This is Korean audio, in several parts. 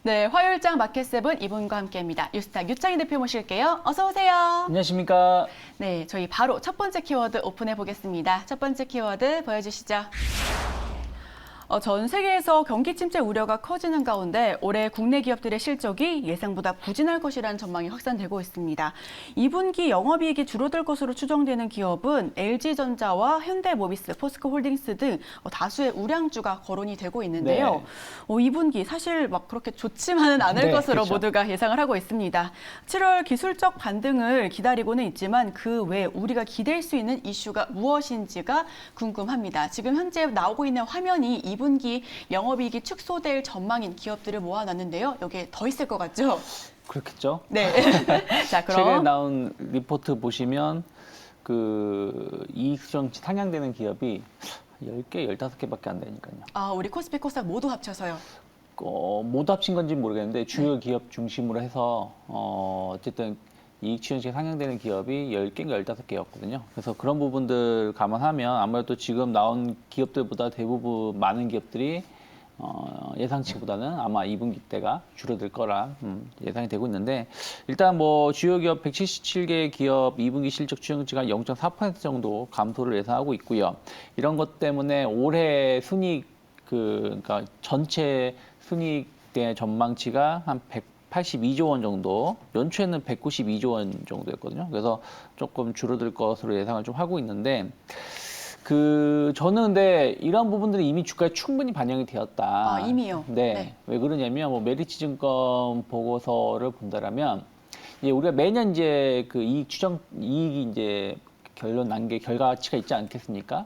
네, 화요일장 마켓7 이분과 함께합니다. 뉴스탁 유창희 대표 모실게요. 어서 오세요. 안녕하십니까. 네, 저희 바로 첫 번째 키워드 오픈해 보겠습니다. 첫 번째 키워드 보여주시죠. 전 세계에서 경기 침체 우려가 커지는 가운데 올해 국내 기업들의 실적이 예상보다 부진할 것이라는 전망이 확산되고 있습니다. 2분기 영업이익이 줄어들 것으로 추정되는 기업은 LG전자와 현대모비스, 포스코홀딩스 등 다수의 우량주가 거론이 되고 있는데요. 네. 2분기 사실 막 그렇게 좋지만은 않을 네, 것으로 그렇죠. 모두가 예상을 하고 있습니다. 7월 기술적 반등을 기다리고는 있지만 그 외에 우리가 기댈 수 있는 이슈가 무엇인지가 궁금합니다. 지금 현재 나오고 있는 화면이 2분기 영업이익이 축소될 전망인 기업들을 모아놨는데요. 여기에 더 있을 것 같죠? 그렇겠죠. 네. 자, 최근에 그럼 나온 리포트 보시면 이익 수정 상향되는 기업이 10개, 15개밖에 안 되니까요. 우리 코스피 코스닥 모두 합쳐서요. 모두 합친 건지 모르겠는데 주요 기업 중심으로 해서 어쨌든 이익 추정치가 상향되는 기업이 10개인가 15개였거든요. 그래서 그런 부분들 감안하면 아무래도 지금 나온 기업들보다 대부분 많은 기업들이 예상치보다는 아마 2분기 때가 줄어들 거라 예상이 되고 있는데, 일단 뭐 주요 기업 177개 기업 2분기 실적 추정치가 0.4% 정도 감소를 예상하고 있고요. 이런 것 때문에 올해 순이익 그러니까 전체 순이익 대 전망치가 한 182조 원 정도, 연초에는 192조 원 정도였거든요. 그래서 조금 줄어들 것으로 예상을 좀 하고 있는데, 저는 근데 이런 부분들이 이미 주가에 충분히 반영이 되었다. 이미요? 네. 네. 왜 그러냐면 메리츠증권 보고서를 본다라면 이제 우리가 매년 이제 이익이 이제 결론 난 게 결과치가 있지 않겠습니까?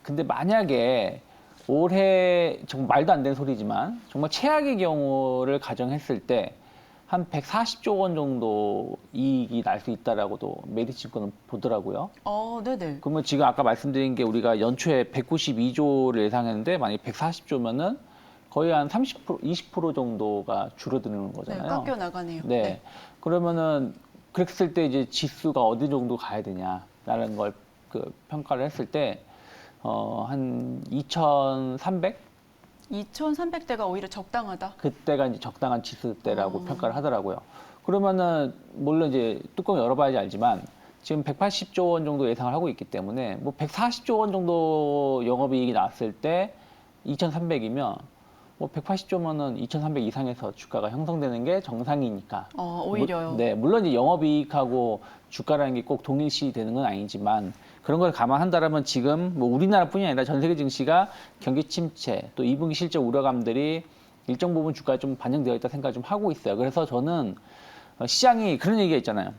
근데 만약에 올해 정말 말도 안 되는 소리지만 정말 최악의 경우를 가정했을 때 한 140조 원 정도 이익이 날 수 있다라고도 메리츠증권은 보더라고요. 네네. 그러면 지금 아까 말씀드린 게 우리가 연초에 192조를 예상했는데 만약에 140조면은 거의 한 30%, 20% 정도가 줄어드는 거잖아요. 네, 깎여 나가네요. 네. 그러면은 그랬을 때 이제 지수가 어디 정도 가야 되냐라는 걸 평가를 했을 때 한 2,300? 2,300대가 오히려 적당하다. 그때가 이제 적당한 지수대라고 평가를 하더라고요. 그러면은 물론 이제 뚜껑 열어봐야지 알지만 지금 180조 원 정도 예상을 하고 있기 때문에 뭐 140조 원 정도 영업이익이 나왔을 때 2,300이면 뭐 180조면은 2,300 이상에서 주가가 형성되는 게 정상이니까. 오히려요. 네, 물론 이제 영업이익하고 주가라는 게 꼭 동일시 되는 건 아니지만 그런 걸 감안한다라면 지금 뭐 우리나라뿐이 아니라 전 세계 증시가 경기 침체 또 2분기 실적 우려감들이 일정 부분 주가에 좀 반영되어 있다 생각을 좀 하고 있어요. 그래서 저는 시장이 그런 얘기가 있잖아요.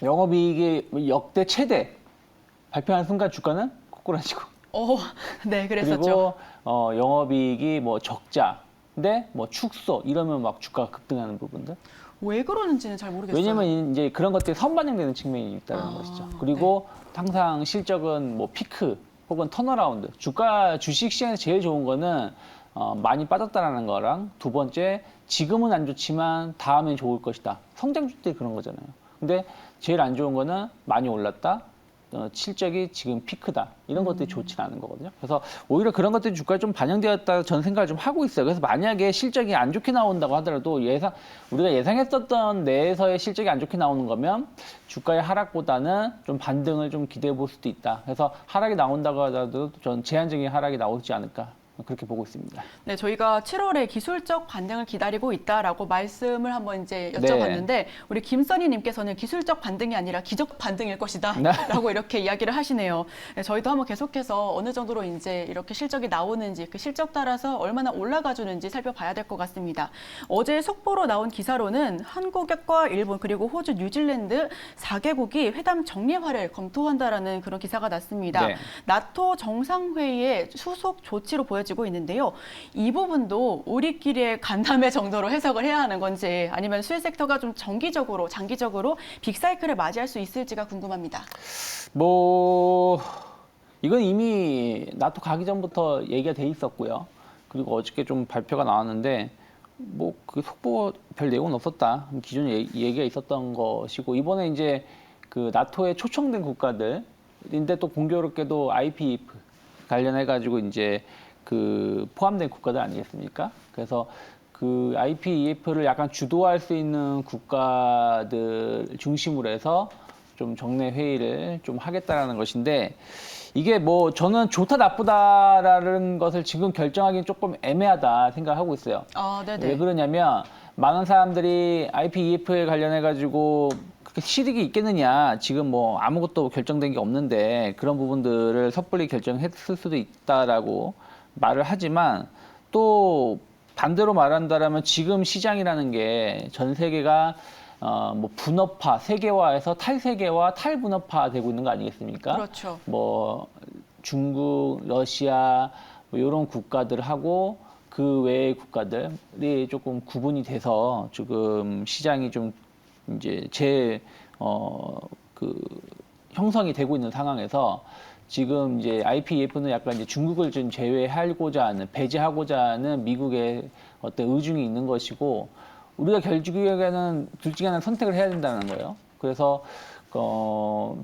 영업이익이 역대 최대 발표하는 순간 주가는 꼬꾸라지고. 네, 그랬었죠. 그리고 영업이익이 뭐 적자인데 뭐 축소 이러면 막 주가가 급등하는 부분들. 왜 그러는지는 잘 모르겠어요. 왜냐면 이제 그런 것들이 선반영되는 측면이 있다는 것이죠. 그리고 항상 실적은 뭐 피크 혹은 턴어라운드. 주식 시장에서 제일 좋은 거는 많이 빠졌다라는 거랑 두 번째 지금은 안 좋지만 다음엔 좋을 것이다. 성장주들이 그런 거잖아요. 근데 제일 안 좋은 거는 많이 올랐다. 실적이 지금 피크다. 이런 것들이 좋지는 않은 거거든요. 그래서 오히려 그런 것들이 주가에 좀 반영되었다 저는 생각을 좀 하고 있어요. 그래서 만약에 실적이 안 좋게 나온다고 하더라도 우리가 예상했었던 내에서의 실적이 안 좋게 나오는 거면 주가의 하락보다는 좀 반등을 좀 기대해 볼 수도 있다. 그래서 하락이 나온다고 하더라도 전 제한적인 하락이 나오지 않을까. 그렇게 보고 있습니다. 네, 저희가 7월에 기술적 반등을 기다리고 있다라고 말씀을 한번 이제 여쭤봤는데 우리 김선희님께서는 기술적 반등이 아니라 기적 반등일 것이다라고 이렇게 이야기를 하시네요. 네, 저희도 한번 계속해서 어느 정도로 이제 이렇게 실적이 나오는지 그 실적 따라서 얼마나 올라가 주는지 살펴봐야 될 것 같습니다. 어제 속보로 나온 기사로는 한국과 일본 그리고 호주, 뉴질랜드 4개국이 회담 정례화를 검토한다라는 그런 기사가 났습니다. 네. 나토 정상회의의 수속 조치로 보여지고 있는데요. 이 부분도 우리끼리의 간담회 정도로 해석을 해야 하는 건지 아니면 수혜 섹터가 좀 장기적으로 빅사이클을 맞이할 수 있을지가 궁금합니다. 이건 이미 나토 가기 전부터 얘기가 돼 있었고요. 그리고 어저께 좀 발표가 나왔는데 그 속보 별 내용은 없었다. 기존에 얘기가 있었던 것이고 이번에 이제 그 나토에 초청된 국가들인데 또 공교롭게도 IPEF 관련해 가지고 이제 포함된 국가들 아니겠습니까? 그래서 그 IPEF를 약간 주도할 수 있는 국가들 중심으로 해서 좀 정례 회의를 좀 하겠다라는 것인데 이게 뭐 저는 좋다 나쁘다라는 것을 지금 결정하기는 조금 애매하다 생각하고 있어요. 네네. 왜 그러냐면 많은 사람들이 IPEF에 관련해 가지고 그렇게 실익이 있겠느냐, 지금 뭐 아무것도 결정된 게 없는데 그런 부분들을 섣불리 결정했을 수도 있다라고 말을 하지만 또 반대로 말한다라면 지금 시장이라는 게 전 세계가 뭐 분업화, 세계화에서 탈세계화, 탈분업화 되고 있는 거 아니겠습니까? 그렇죠. 뭐 중국, 러시아 뭐 이런 국가들하고 그 외의 국가들이 조금 구분이 돼서 지금 시장이 좀 이제 그 형성이 되고 있는 상황에서 지금 이제 IPEF는 약간 이제 중국을 좀 제외하고자 하는, 배제하고자 하는 미국의 어떤 의중이 있는 것이고 우리가 결국에는 둘 중에 하나는 선택을 해야 된다는 거예요. 그래서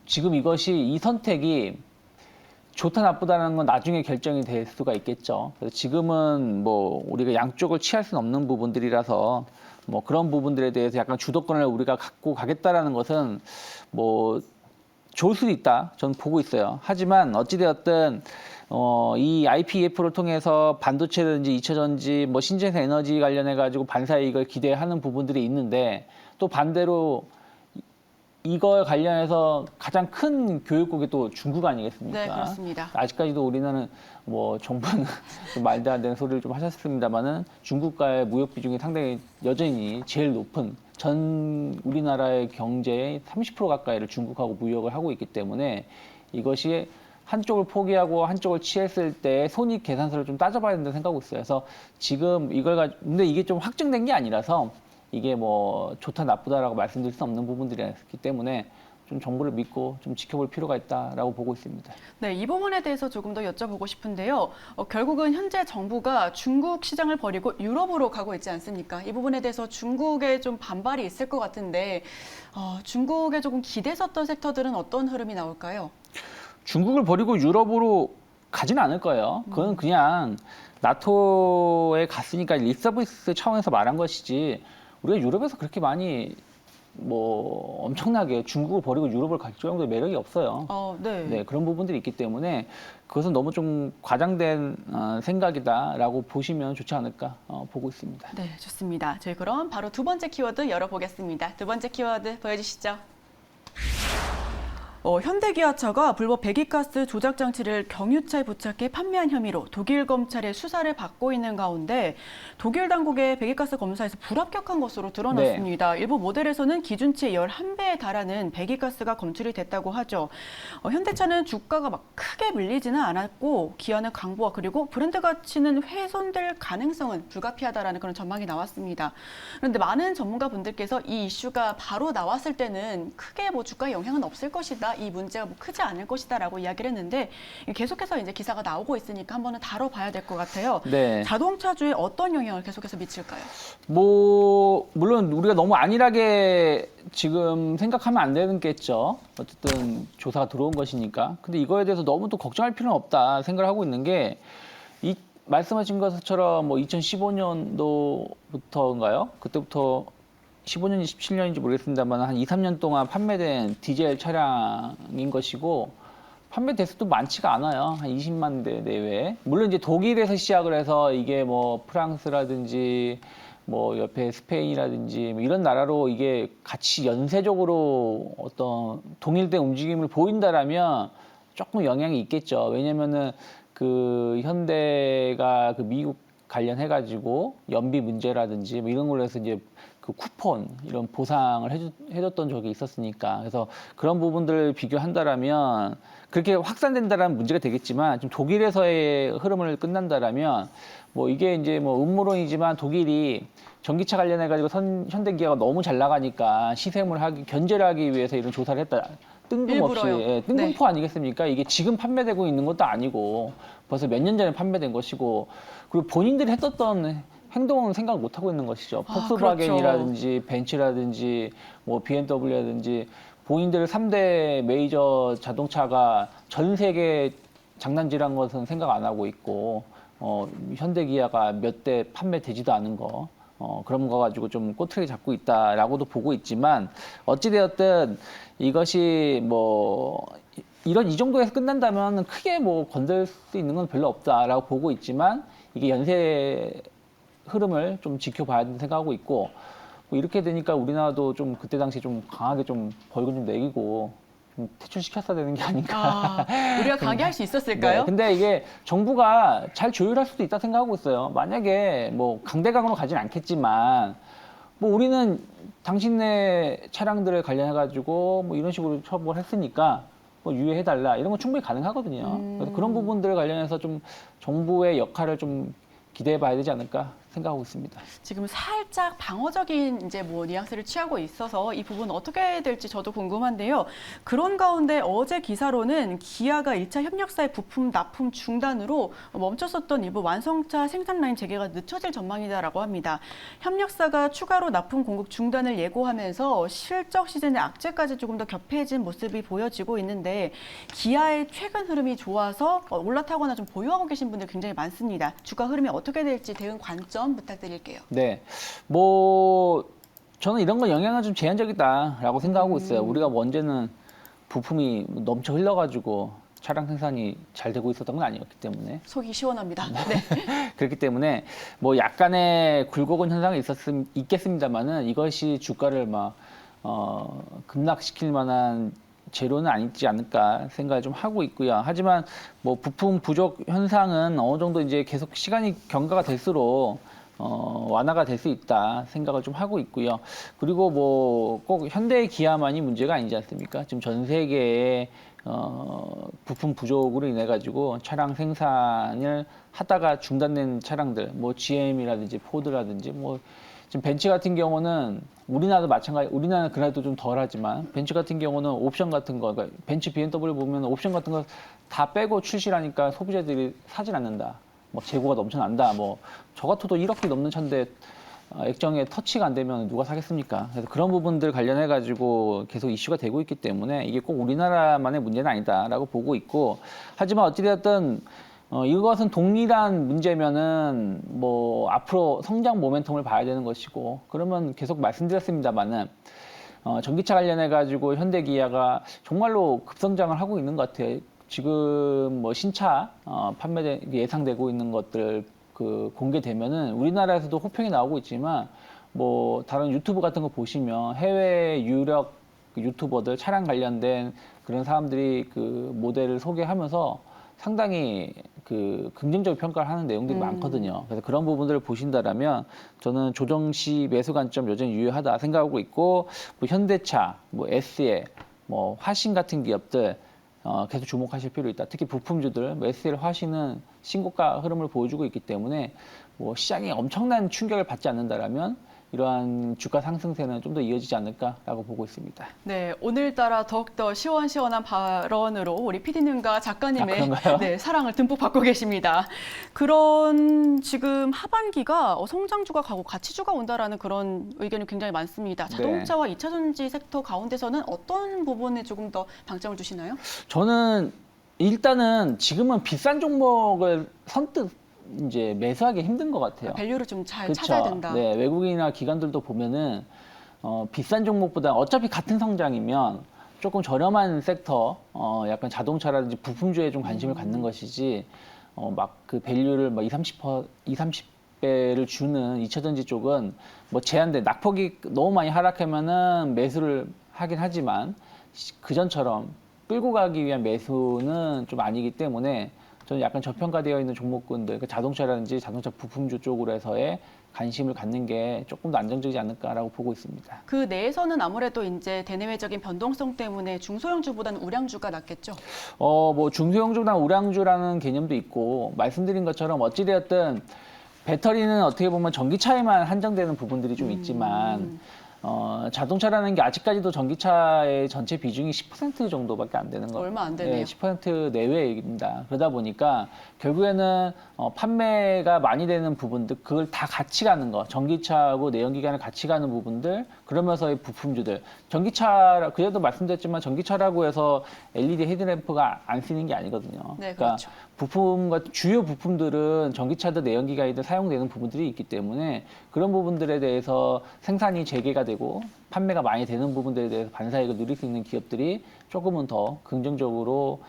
지금 이 선택이 좋다 나쁘다는 건 나중에 결정이 될 수가 있겠죠. 그래서 지금은 뭐 우리가 양쪽을 취할 수는 없는 부분들이라서 뭐 그런 부분들에 대해서 약간 주도권을 우리가 갖고 가겠다라는 것은 뭐 좋을 수도 있다. 저는 보고 있어요. 하지만 어찌되었든 이 IPEF를 통해서 반도체든지 2차 전지, 뭐 신재생 에너지 관련해 가지고 반사 이익을 기대하는 부분들이 있는데 또 반대로 이걸 관련해서 가장 큰 교육국이 또 중국 아니겠습니까? 네, 그렇습니다. 아직까지도 우리나라는 뭐 정부는 좀 말도 안 되는 소리를 좀 하셨습니다만은 중국과의 무역 비중이 상당히 여전히 제일 높은 전 우리나라의 경제의 30% 가까이를 중국하고 무역을 하고 있기 때문에 이것이 한쪽을 포기하고 한쪽을 취했을 때 손익 계산서를 좀 따져봐야 된다고 생각하고 있어요. 그래서 지금 근데 이게 좀 확정된 게 아니라서 이게 뭐 좋다 나쁘다라고 말씀드릴 수 없는 부분들이기 때문에 좀 정부를 믿고 좀 지켜볼 필요가 있다라고 보고 있습니다. 네, 이 부분에 대해서 조금 더 여쭤보고 싶은데요. 결국은 현재 정부가 중국 시장을 버리고 유럽으로 가고 있지 않습니까? 이 부분에 대해서 중국에 좀 반발이 있을 것 같은데 중국에 조금 기대했었던 섹터들은 어떤 흐름이 나올까요? 중국을 버리고 유럽으로 가지는 않을 거예요. 그건 그냥 나토에 갔으니까 립 서비스 차원에서 말한 것이지 우리가 유럽에서 그렇게 많이 뭐 엄청나게 중국을 버리고 유럽을 갈 정도의 매력이 없어요. 네. 네, 그런 부분들이 있기 때문에 그것은 너무 좀 과장된 생각이다라고 보시면 좋지 않을까 보고 있습니다. 네, 좋습니다. 저희 그럼 바로 두 번째 키워드 열어보겠습니다. 두 번째 키워드 보여주시죠. 현대기아차가 불법 배기가스 조작 장치를 경유차에 부착해 판매한 혐의로 독일 검찰의 수사를 받고 있는 가운데 독일 당국의 배기가스 검사에서 불합격한 것으로 드러났습니다. 네. 일부 모델에서는 기준치의 11배에 달하는 배기가스가 검출이 됐다고 하죠. 현대차는 주가가 막 크게 밀리지는 않았고 기아는 강보와 그리고 브랜드 가치는 훼손될 가능성은 불가피하다라는 그런 전망이 나왔습니다. 그런데 많은 전문가분들께서 이 이슈가 바로 나왔을 때는 크게 뭐 주가에 영향은 없을 것이다. 이 문제가 뭐 크지 않을 것이다라고 이야기를 했는데 계속해서 이제 기사가 나오고 있으니까 한번은 다뤄봐야 될 것 같아요. 네. 자동차주에 어떤 영향을 계속해서 미칠까요? 뭐 물론 우리가 너무 안일하게 지금 생각하면 안 되는 게죠. 어쨌든 조사가 들어온 것이니까. 근데 이거에 대해서 너무 또 걱정할 필요는 없다 생각을 하고 있는 게 말씀하신 것처럼 뭐 2015년도부터인가요? 그때부터 15년인지 17년인지 모르겠습니다만 한 2, 3년 동안 판매된 디젤 차량인 것이고 판매 대수도 많지가 않아요. 한 20만 대 내외. 물론 이제 독일에서 시작을 해서 이게 뭐 프랑스라든지 뭐 옆에 스페인이라든지 뭐 이런 나라로 이게 같이 연쇄적으로 어떤 동일된 움직임을 보인다라면 조금 영향이 있겠죠. 왜냐면은 그 현대가 그 미국 관련해가지고 연비 문제라든지 뭐 이런 걸로 해서 이제 그 쿠폰 이런 보상을 해줬던 적이 있었으니까 그래서 그런 부분들을 비교한다라면 그렇게 확산된다라는 문제가 되겠지만 좀 독일에서의 흐름을 끝난다라면 뭐 이게 이제 뭐 음모론이지만 독일이 전기차 관련해가지고 현대기아가 너무 잘 나가니까 견제를 하기 위해서 이런 조사를 했다. 뜬금없이 뜬금포 아니겠습니까? 이게 지금 판매되고 있는 것도 아니고 벌써 몇 년 전에 판매된 것이고 그리고 본인들이 했었던 행동은 생각 못 하고 있는 것이죠. 폭스바겐이라든지 그렇죠. 벤츠라든지 뭐 BMW라든지 본인들 3대 메이저 자동차가 전 세계 장난질한 것은 생각 안 하고 있고 현대기아가 몇 대 판매되지도 않은 거 그런 거 가지고 좀 꼬투리 잡고 있다라고도 보고 있지만 어찌되었든 이것이 뭐 이 정도에서 끝난다면 크게 뭐 건들 수 있는 건 별로 없다라고 보고 있지만 이게 연쇄 흐름을 좀 지켜봐야 된다고 생각하고 있고 뭐 이렇게 되니까 우리나라도 좀 그때 당시 좀 강하게 좀 벌금 좀 매기고 좀 퇴출시켰어야 되는 게 아닌가. 우리가 강하게 할 수 있었을까요? 네, 근데 이게 정부가 잘 조율할 수도 있다 생각하고 있어요. 만약에 뭐 강대강으로 가진 않겠지만 뭐 우리는 당신네 차량들을 관련해가지고 뭐 이런 식으로 처벌했으니까 뭐 유예해달라 이런 건 충분히 가능하거든요. 그래서 그런 부분들 관련해서 좀 정부의 역할을 좀 기대해봐야 되지 않을까 생각하고 있습니다. 지금 살짝 방어적인 이제 뭐 뉘앙스를 취하고 있어서 이 부분 어떻게 될지 저도 궁금한데요. 그런 가운데 어제 기사로는 기아가 1차 협력사의 부품 납품 중단으로 멈췄었던 일부 완성차 생산 라인 재개가 늦춰질 전망이다라고 합니다. 협력사가 추가로 납품 공급 중단을 예고하면서 실적 시즌의 악재까지 조금 더 겹해진 모습이 보여지고 있는데 기아의 최근 흐름이 좋아서 올라타거나 좀 보유하고 계신 분들 굉장히 많습니다. 주가 흐름이 어떻게 될지 대응 관점 부탁드릴게요. 네, 뭐 저는 이런 건 영향은 좀 제한적이다라고 생각하고 있어요. 우리가 언제는 부품이 넘쳐 흘러가지고 차량 생산이 잘 되고 있었던 건 아니었기 때문에 속이 시원합니다. 네. 그렇기 때문에 뭐 약간의 굴곡은 현상이 있겠습니다만은 이것이 주가를 막 급락시킬 만한 재료는 아니지 않을까 생각을 좀 하고 있고요. 하지만 뭐 부품 부족 현상은 어느 정도 이제 계속 시간이 경과가 될수록 완화가 될 수 있다 생각을 좀 하고 있고요. 그리고 뭐 꼭 현대 기아만이 문제가 아니지 않습니까? 지금 전 세계에 부품 부족으로 인해 가지고 차량 생산을 하다가 중단된 차량들, 뭐 GM이라든지 포드라든지 뭐 지금 벤츠 같은 경우는 우리나라도 마찬가지, 우리나라는 그래도 좀 덜하지만 벤츠 같은 경우는 옵션 같은 거, 그러니까 벤츠 BMW 보면 옵션 같은 거 다 빼고 출시를 하니까 소비자들이 사질 않는다. 뭐 재고가 넘쳐난다. 뭐 저 같아도 1억이 넘는 차인데 액정에 터치가 안 되면 누가 사겠습니까? 그래서 그런 부분들 관련해 가지고 계속 이슈가 되고 있기 때문에 이게 꼭 우리나라만의 문제는 아니다라고 보고 있고 하지만 어찌되었든 이것은 동일한 문제면은 뭐 앞으로 성장 모멘텀을 봐야 되는 것이고 그러면 계속 말씀드렸습니다만은 전기차 관련해 가지고 현대기아가 정말로 급성장을 하고 있는 것 같아요. 지금 뭐 신차 판매 예상되고 있는 것들 그 공개되면은 우리나라에서도 호평이 나오고 있지만 뭐 다른 유튜브 같은 거 보시면 해외 유력 유튜버들 차량 관련된 그런 사람들이 그 모델을 소개하면서 상당히 그 긍정적 평가를 하는 내용들이 많거든요. 그래서 그런 부분들을 보신다라면 저는 조정 시 매수 관점 여전히 유효하다 생각하고 있고 뭐 현대차, 뭐 SE, 뭐 화신 같은 기업들 계속 주목하실 필요 있다. 특히 부품주들, 뭐 SL 화신은 신고가 흐름을 보여주고 있기 때문에 뭐 시장이 엄청난 충격을 받지 않는다라면 이러한 주가 상승세는 좀 더 이어지지 않을까라고 보고 있습니다. 네, 오늘따라 더욱더 시원시원한 발언으로 우리 PD님과 작가님의 네, 사랑을 듬뿍 받고 계십니다. 그런 지금 하반기가 성장주가 가고 가치주가 온다라는 그런 의견이 굉장히 많습니다. 자동차와 2차 전지 섹터 가운데서는 어떤 부분에 조금 더 방점을 두시나요? 저는 일단은 지금은 비싼 종목을 선뜻 이제 매수하기 힘든 것 같아요. 밸류를 좀 잘 찾아야 된다. 네, 외국인이나 기관들도 보면은 비싼 종목보다 어차피 같은 성장이면 조금 저렴한 섹터, 약간 자동차라든지 부품주에 좀 관심을 갖는 것이지, 막 그 밸류를 막 30배를 주는 2차전지 쪽은 뭐 제한돼 낙폭이 너무 많이 하락하면은 매수를 하긴 하지만 그전처럼 끌고 가기 위한 매수는 좀 아니기 때문에 저는 약간 저평가되어 있는 종목군들, 그 자동차라든지 자동차 부품주 쪽으로 해서의 관심을 갖는 게 조금 더 안정적이지 않을까라고 보고 있습니다. 그 내에서는 아무래도 이제 대내외적인 변동성 때문에 중소형주보다는 우량주가 낫겠죠? 뭐 중소형주나 우량주라는 개념도 있고 말씀드린 것처럼 어찌되었든 배터리는 어떻게 보면 전기차에만 한정되는 부분들이 좀 있지만 자동차라는 게 아직까지도 전기차의 전체 비중이 10% 정도밖에 안 되는 거예요. 얼마 안 되네요. 10% 내외입니다. 그러다 보니까 결국에는 판매가 많이 되는 부분들, 그걸 다 같이 가는 거, 전기차하고 내연기관을 같이 가는 부분들, 그러면서의 부품주들. 전기차, 그래도 말씀드렸지만 전기차라고 해서 LED 헤드램프가 안 쓰는 게 아니거든요. 네, 그러니까 그렇죠. 부품과 주요 부품들은 전기차든 내연기관이든 사용되는 부분들이 있기 때문에 그런 부분들에 대해서 생산이 재개가 되고 판매가 많이 되는 부분들에 대해서 반사이익을 누릴 수 있는 기업들이 조금은 더 긍정적으로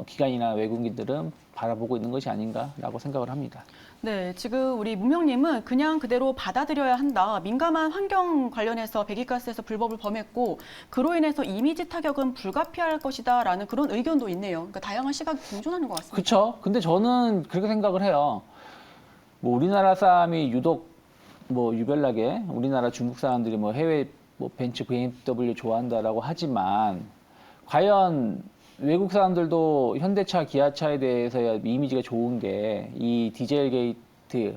기관이나 외국인들은 바라보고 있는 것이 아닌가라고 생각을 합니다. 네, 지금 우리 문명님은 그냥 그대로 받아들여야 한다. 민감한 환경 관련해서 배기가스에서 불법을 범했고 그로 인해서 이미지 타격은 불가피할 것이다라는 그런 의견도 있네요. 그러니까 다양한 시각이 공존하는 것 같습니다. 그렇죠. 근데 저는 그렇게 생각을 해요. 뭐 우리나라 사람이 유독 뭐 유별나게 우리나라 중국 사람들이 뭐 해외 뭐 벤츠 BMW 좋아한다라고 하지만 과연 외국 사람들도 현대차, 기아차에 대해서야 이미지가 좋은 게 이 디젤 게이트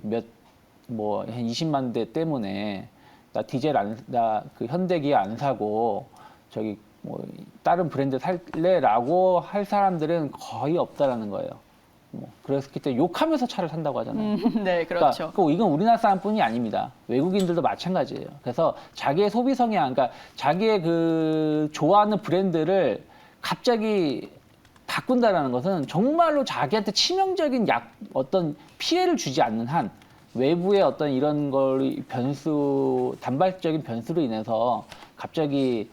뭐 한 20만 대 때문에 나 디젤 나 그 현대 기아 안 사고 저기 뭐 다른 브랜드 살래라고 할 사람들은 거의 없다라는 거예요. 뭐 그랬기 때문에 욕하면서 차를 산다고 하잖아요. 네, 그렇죠. 그러니까 이건 우리나라 사람뿐이 아닙니다. 외국인들도 마찬가지예요. 그래서 자기의 소비 성향, 그러니까 자기의 그 좋아하는 브랜드를 갑자기 바꾼다라는 것은 정말로 자기한테 치명적인 어떤 피해를 주지 않는 한 외부의 어떤 이런 걸 단발적인 변수로 인해서 갑자기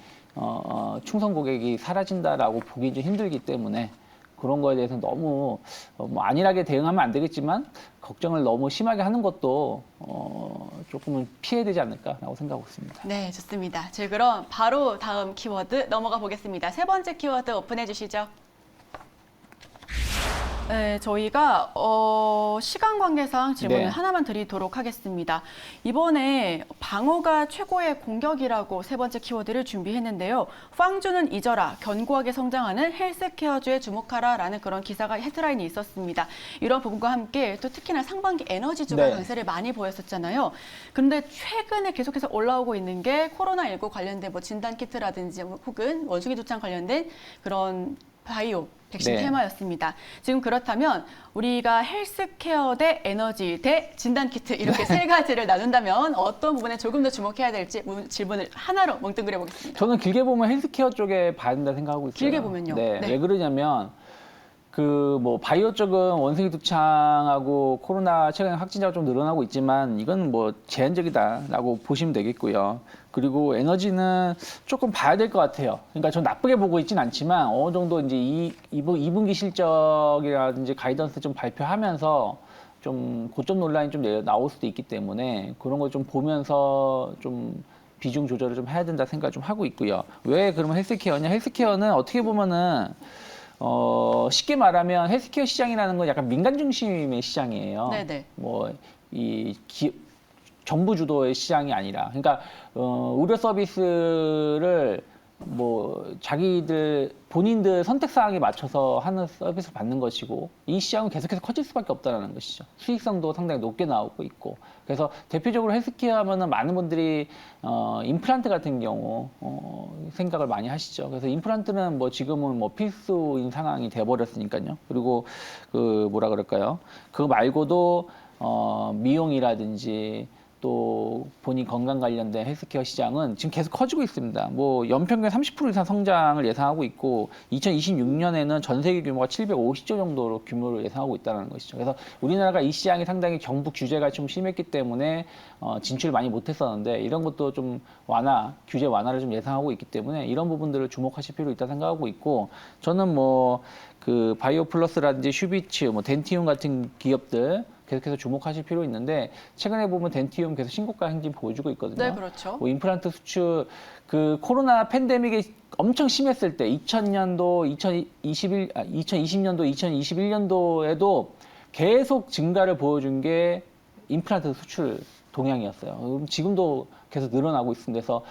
충성 고객이 사라진다라고 보기 좀 힘들기 때문에 그런 거에 대해서 너무 뭐 안일하게 대응하면 안 되겠지만 걱정을 너무 심하게 하는 것도 조금은 피해야 되지 않을까라고 생각하고 있습니다. 네, 좋습니다. 자, 그럼 바로 다음 키워드 넘어가 보겠습니다. 세 번째 키워드 오픈해 주시죠. 네, 저희가 시간 관계상 질문을 네. 하나만 드리도록 하겠습니다. 이번에 방어가 최고의 공격이라고 세 번째 키워드를 준비했는데요. 빵주는 잊어라, 견고하게 성장하는 헬스케어주에 주목하라라는 그런 기사가 헤드라인이 있었습니다. 이런 부분과 함께 또 특히나 상반기 에너지주가 네. 강세를 많이 보였었잖아요. 그런데 최근에 계속해서 올라오고 있는 게 코로나19 관련된 뭐 진단키트라든지 혹은 원숭이 두창 관련된 그런 바이오 백신 네. 테마였습니다. 지금 그렇다면 우리가 헬스케어 대 에너지 대 진단키트 이렇게 세 가지를 나눈다면 어떤 부분에 조금 더 주목해야 될지 질문을 하나로 뭉뚱그려 보겠습니다. 저는 길게 보면 헬스케어 쪽에 봐야 된다 생각하고 있어요. 길게 보면요. 네. 네. 왜 그러냐면 그 뭐 바이오 쪽은 원숭이 두창하고 코로나 최근에 확진자가 좀 늘어나고 있지만 이건 뭐 제한적이다라고 보시면 되겠고요. 그리고 에너지는 조금 봐야 될 것 같아요. 그러니까 전 나쁘게 보고 있진 않지만 어느 정도 이제 2분기 실적이라든지 가이던스 좀 발표하면서 좀 고점 논란이 좀 나올 수도 있기 때문에 그런 걸 좀 보면서 좀 비중 조절을 좀 해야 된다 생각 좀 하고 있고요. 왜 그러면 헬스케어냐? 헬스케어는 어떻게 보면은 쉽게 말하면 헬스케어 시장이라는 건 약간 민간 중심의 시장이에요. 네네. 뭐 정부 주도의 시장이 아니라, 그러니까 의료 서비스를 뭐 본인들 선택 사항에 맞춰서 하는 서비스를 받는 것이고 이 시장은 계속해서 커질 수밖에 없다는 것이죠. 수익성도 상당히 높게 나오고 있고 그래서 대표적으로 헬스케어 하면은 많은 분들이 임플란트 같은 경우 생각을 많이 하시죠. 그래서 임플란트는 뭐 지금은 뭐 필수인 상황이 돼버렸으니까요. 그리고 그 뭐라 그럴까요? 그거 말고도 미용이라든지 또 본인 건강 관련된 헬스케어 시장은 지금 계속 커지고 있습니다. 뭐 연평균 30% 이상 성장을 예상하고 있고 2026년에는 전 세계 규모가 750조 정도로 규모를 예상하고 있다는 것이죠. 그래서 우리나라가 이 시장이 상당히 정부 규제가 좀 심했기 때문에 진출을 많이 못했었는데 이런 것도 좀 규제 완화를 좀 예상하고 있기 때문에 이런 부분들을 주목하실 필요 있다 생각하고 있고 저는 뭐 그 바이오 플러스라든지 슈비츠, 뭐 덴티움 같은 기업들 계속해서 주목하실 필요 있는데 최근에 보면 덴티움 계속 신고가 행진 보여주고 있거든요. 네, 그렇죠. 뭐 임플란트 수출 그 코로나 팬데믹이 엄청 심했을 때 2020년도, 2021년도에도 계속 증가를 보여준 게 임플란트 수출 동향이었어요. 지금도 계속 늘어나고 있습니다. 그래서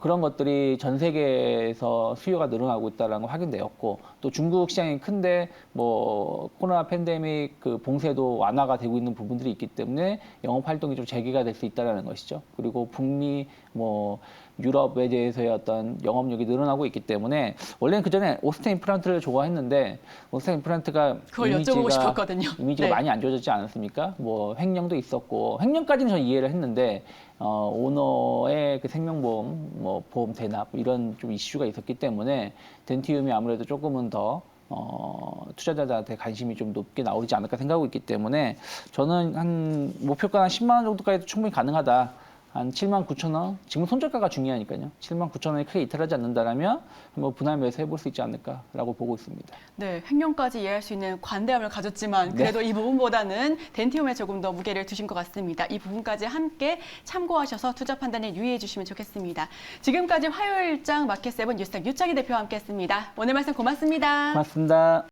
그런 것들이 전 세계에서 수요가 늘어나고 있다는 걸 확인되었고, 또 중국 시장이 큰데 뭐 코로나 팬데믹 그 봉쇄도 완화가 되고 있는 부분들이 있기 때문에 영업 활동이 좀 재개가 될 수 있다는 것이죠. 그리고 북미 뭐 유럽 외제에서의 어떤 영업력이 늘어나고 있기 때문에, 원래는 그 전에 오스템 임플란트를 좋아했는데 오스템 임플란트가 그걸 여쭤보고 싶었거든요. 이미지가 네. 많이 안 좋아졌지 않았습니까? 뭐 횡령도 있었고, 횡령까지는 저는 이해를 했는데 오너의 그 생명보험, 뭐 보험 대납 이런 좀 이슈가 있었기 때문에 덴티움이 아무래도 조금은 더 투자자들한테 관심이 좀 높게 나오지 않을까 생각하고 있기 때문에, 저는 한 목표가 한 10만 원 정도까지도 충분히 가능하다. 한 7만 9천 원. 지금 손절가가 중요하니까요. 7만 9천 원이 크게 이탈하지 않는다라면 한번 분할 매수해볼 수 있지 않을까라고 보고 있습니다. 네, 횡령까지 이해할 수 있는 관대함을 가졌지만 그래도 이 부분보다는 덴티움에 조금 더 무게를 두신 것 같습니다. 이 부분까지 함께 참고하셔서 투자 판단에 유의해 주시면 좋겠습니다. 지금까지 화요일장 마켓세븐 뉴스탁 유창희 대표와 함께했습니다. 오늘 말씀 고맙습니다. 고맙습니다.